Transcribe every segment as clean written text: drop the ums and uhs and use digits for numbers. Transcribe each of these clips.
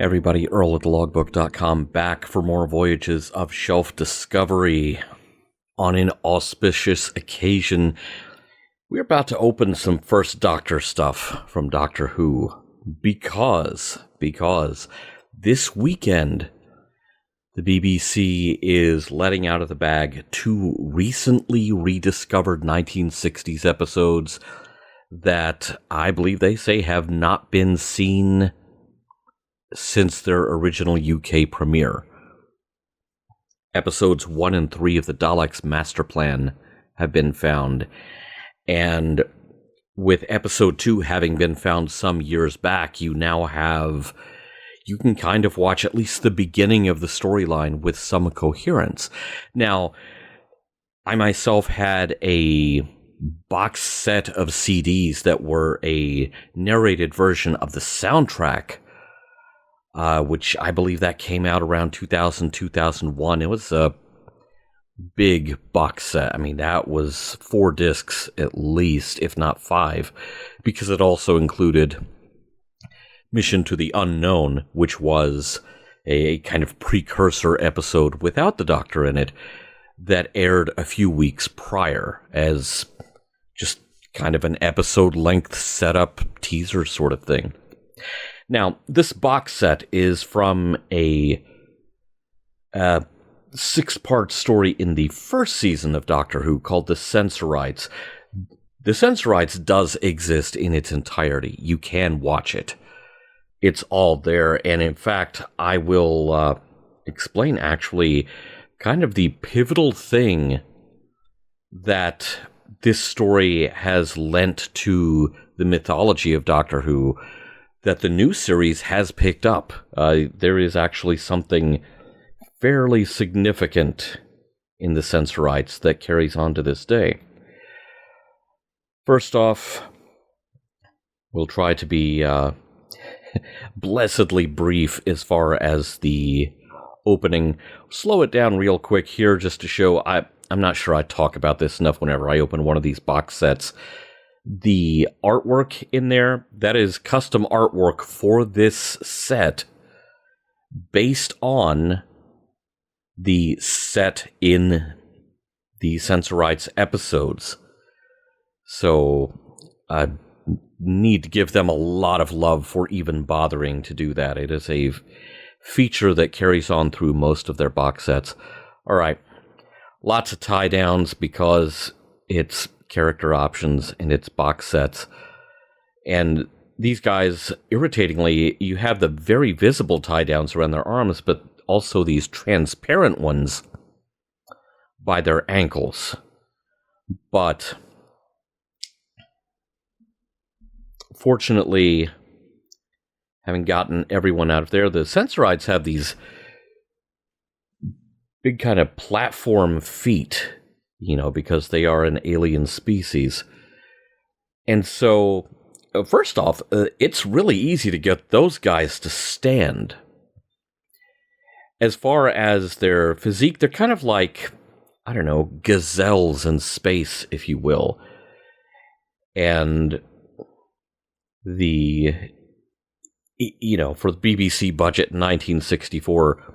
Everybody, Earl at thelogbook.com, back for more Voyages of Shelf Discovery. On an auspicious occasion, we're about to open some First Doctor stuff from Doctor Who, because this weekend, the BBC is letting out of the bag two recently rediscovered 1960s episodes that I believe they say have not been seen since their original UK premiere. Episodes 1 and 3 of the Daleks' Master Plan have been found, and with episode 2 having been found some years back, you can kind of watch at least the beginning of the storyline with some coherence. Now, I myself had a box set of CDs that were a narrated version of the soundtrack, which I believe that came out around 2000, 2001. It was a big box set. I mean, that was 4 discs at least, if not 5, because it also included Mission to the Unknown, which was a kind of precursor episode without the Doctor in it that aired a few weeks prior as just kind of an episode-length setup teaser sort of thing. Now, this box set is from a 6-part story in the first season of Doctor Who called The Sensorites. The Sensorites does exist in its entirety. You can watch it. It's all there, and in fact, I will explain actually kind of the pivotal thing that this story has lent to the mythology of Doctor Who that the new series has picked up. There is actually something fairly significant in the Sensorites that carries on to this day. First off, we'll try to be blessedly brief as far as the opening. Slow it down real quick here just to show, I'm not sure I talk about this enough whenever I open one of these box sets. The artwork in there, that is custom artwork for this set based on the set in the Sensorites episodes. So I need to give them a lot of love for even bothering to do that. It is a feature that carries on through most of their box sets. All right, lots of tie downs because it's character options in its box sets. And these guys, irritatingly, you have the very visible tie downs around their arms, but also these transparent ones by their ankles. But fortunately, having gotten everyone out of there, the Sensorites have these big kind of platform feet, because they are an alien species. And so, first off, it's really easy to get those guys to stand. As far as their physique, they're kind of like, gazelles in space, if you will. And for the BBC budget in 1964,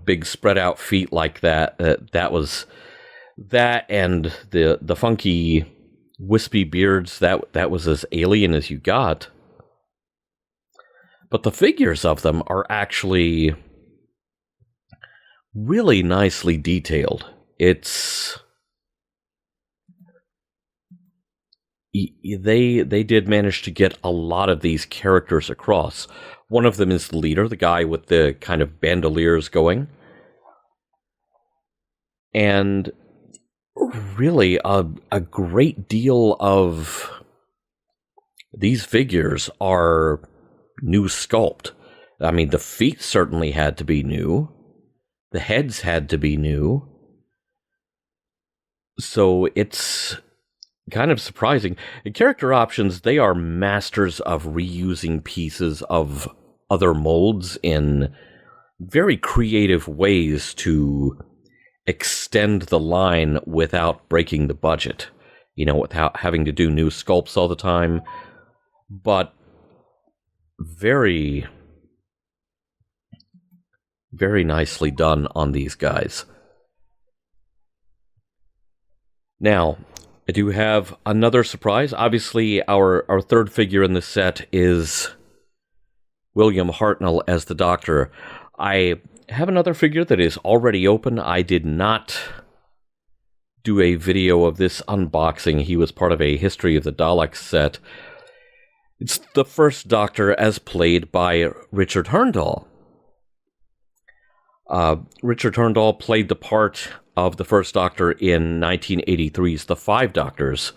big spread out feet like that, that was that, and the funky wispy beards, that was as alien as you got. But the figures of them are actually really nicely detailed. They did manage to get a lot of these characters across. One of them is the leader, the guy with the kind of bandoliers going. And really, a great deal of these figures are new sculpt. I mean, the feet certainly had to be new. The heads had to be new. So it's kind of surprising. The character options, they are masters of reusing pieces of other molds in very creative ways to extend the line without breaking the budget, without having to do new sculpts all the time, but very Very nicely done on these guys. Now, I do have another surprise. Obviously, our third figure in the set is William Hartnell as the Doctor. I have another figure that is already open. I did not do a video of this unboxing. He was part of a History of the Daleks set. It's the first Doctor as played by Richard Hurndall. Richard Hurndall played the part of the first Doctor in 1983's The Five Doctors,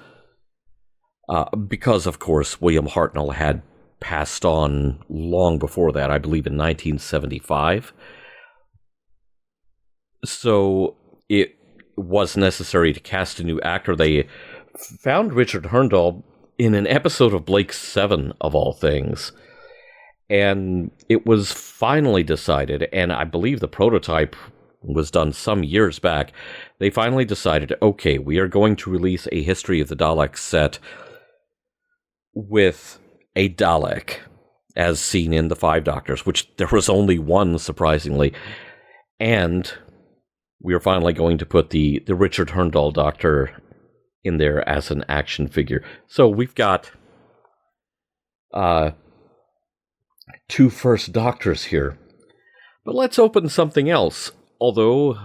because, of course, William Hartnell had passed on long before that, I believe in 1975. So it was necessary to cast a new actor. They found Richard Hurndall in an episode of Blake's 7, of all things. And it was finally decided, and I believe the prototype was done some years back. They finally decided, okay, we are going to release a History of the Daleks set with a Dalek, as seen in The Five Doctors, which there was only one, surprisingly. And we are finally going to put the Richard Hurndall Doctor in there as an action figure. So we've got two first Doctors here. But let's open something else. Although,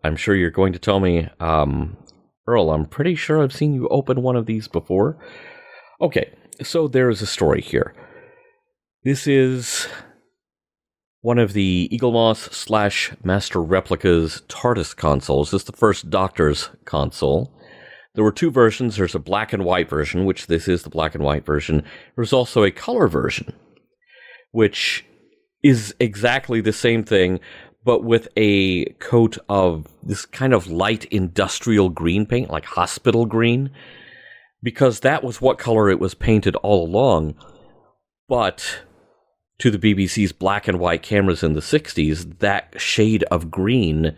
I'm sure you're going to tell me, Earl, I'm pretty sure I've seen you open one of these before. Okay, so there's a story here. This is one of the Eaglemoss / Master Replica's TARDIS consoles. This is the first Doctor's console. There were two versions. There's a black and white version, which this is the black and white version. There's also a color version, which is exactly the same thing, but with a coat of this kind of light industrial green paint, like hospital green, because that was what color it was painted all along. But to the BBC's black and white cameras in the 60s, that shade of green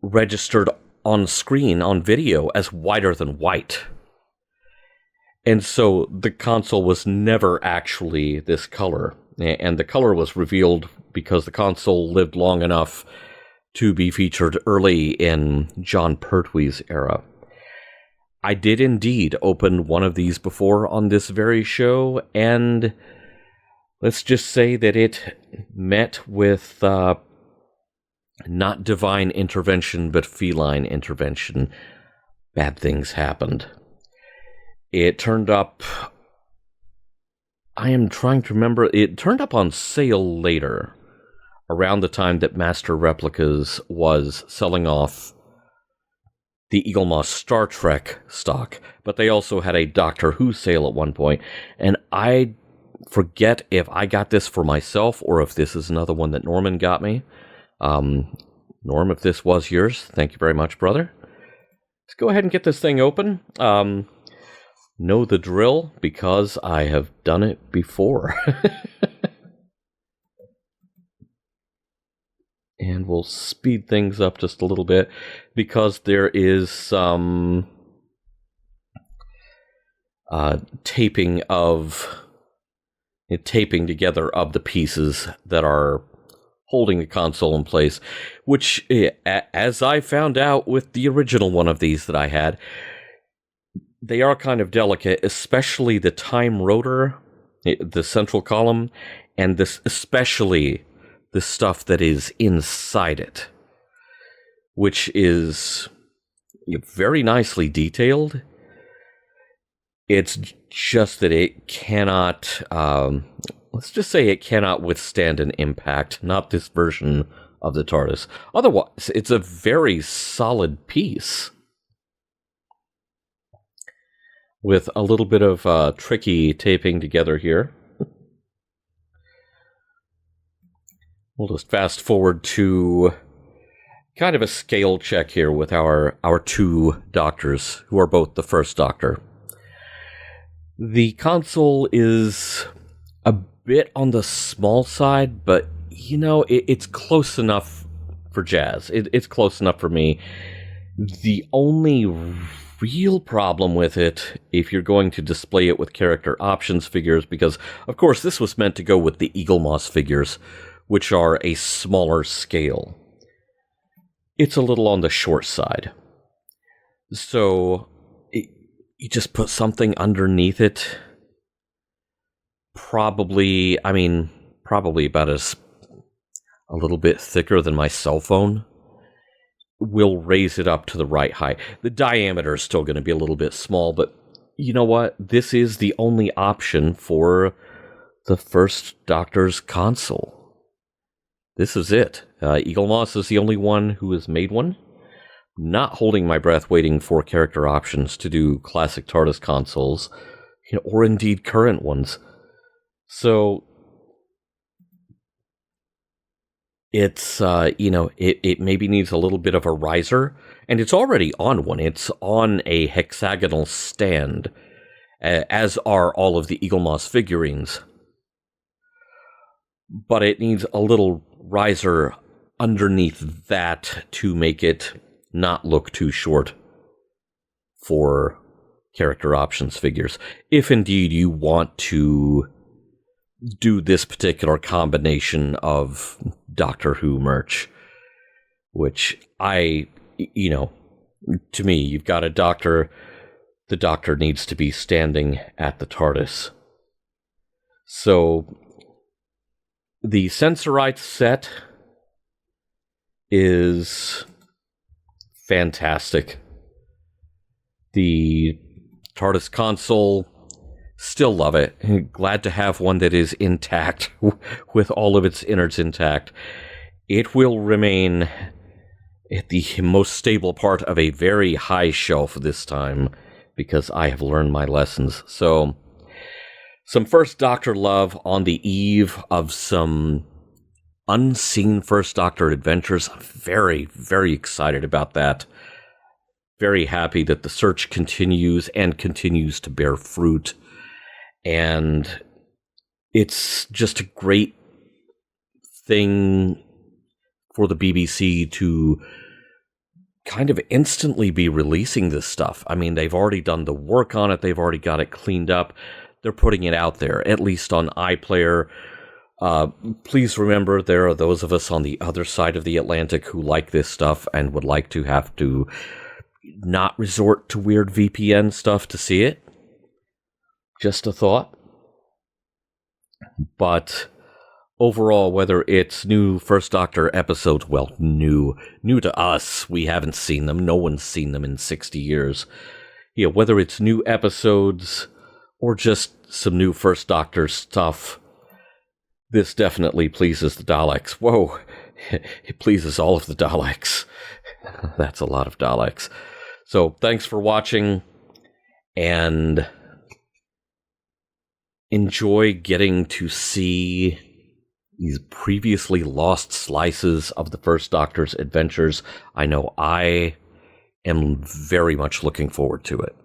registered on screen, on video, as whiter than white. And so the console was never actually this color. And the color was revealed because the console lived long enough to be featured early in John Pertwee's era. I did indeed open one of these before on this very show, and let's just say that it met with not divine intervention, but feline intervention. Bad things happened. It turned up... I am trying to remember. It turned up on sale later, around the time that Master Replicas was selling off the Eaglemoss Star Trek stock. But they also had a Doctor Who sale at one point, and I forget if I got this for myself or if this is another one that Norman got me. Norm, if this was yours, thank you very much, brother. Let's go ahead and get this thing open. Know the drill, because I have done it before. And we'll speed things up just a little bit, because there is some taping together of the pieces that are holding the console in place, which, as I found out with the original one of these that I had, they are kind of delicate, especially the time rotor, the central column, and especially the stuff that is inside it, which is very nicely detailed. It's just that it cannot, let's just say it cannot withstand an impact, not this version of the TARDIS. Otherwise, it's a very solid piece, with a little bit of tricky taping together here. We'll just fast forward to kind of a scale check here with our two Doctors, who are both the first Doctor. The console is a bit on the small side, but, it's close enough for Jazz. It's close enough for me. The only real problem with it, if you're going to display it with character options figures, because, of course, this was meant to go with the Eaglemoss figures, which are a smaller scale. It's a little on the short side. So you just put something underneath it. Probably about a little bit thicker than my cell phone. Will raise it up to the right height. The diameter is still going to be a little bit small, but you know what? This is the only option for the first Doctor's console. This is it. Eaglemoss is the only one who has made one. Not holding my breath waiting for character options to do classic TARDIS consoles, or indeed current ones. So it's, it maybe needs a little bit of a riser, and it's already on one. It's on a hexagonal stand, as are all of the Eaglemoss figurines. But it needs a little riser underneath that to make it not look too short for character options figures. If indeed you want to do this particular combination of Doctor Who merch, which to me, you've got a Doctor, the Doctor needs to be standing at the TARDIS. So the Sensorites set is fantastic. The TARDIS console, still love it. Glad to have one that is intact, with all of its innards intact. It will remain at the most stable part of a very high shelf this time, because I have learned my lessons. So, some First Doctor love on the eve of some unseen First Doctor adventures. I'm very, very excited about that. Very happy that the search continues and continues to bear fruit. And it's just a great thing for the BBC to kind of instantly be releasing this stuff. I mean, they've already done the work on it. They've already got it cleaned up. They're putting it out there, at least on iPlayer. Please remember, there are those of us on the other side of the Atlantic who like this stuff and would like to have to not resort to weird VPN stuff to see it. Just a thought. But overall, whether it's new First Doctor episodes, well, new to us, we haven't seen them, no one's seen them in 60 years. Whether it's new episodes or just some new First Doctor stuff, this definitely pleases the Daleks. Whoa, it pleases all of the Daleks. That's a lot of Daleks. So, thanks for watching, and enjoy getting to see these previously lost slices of the First Doctor's adventures. I know I am very much looking forward to it.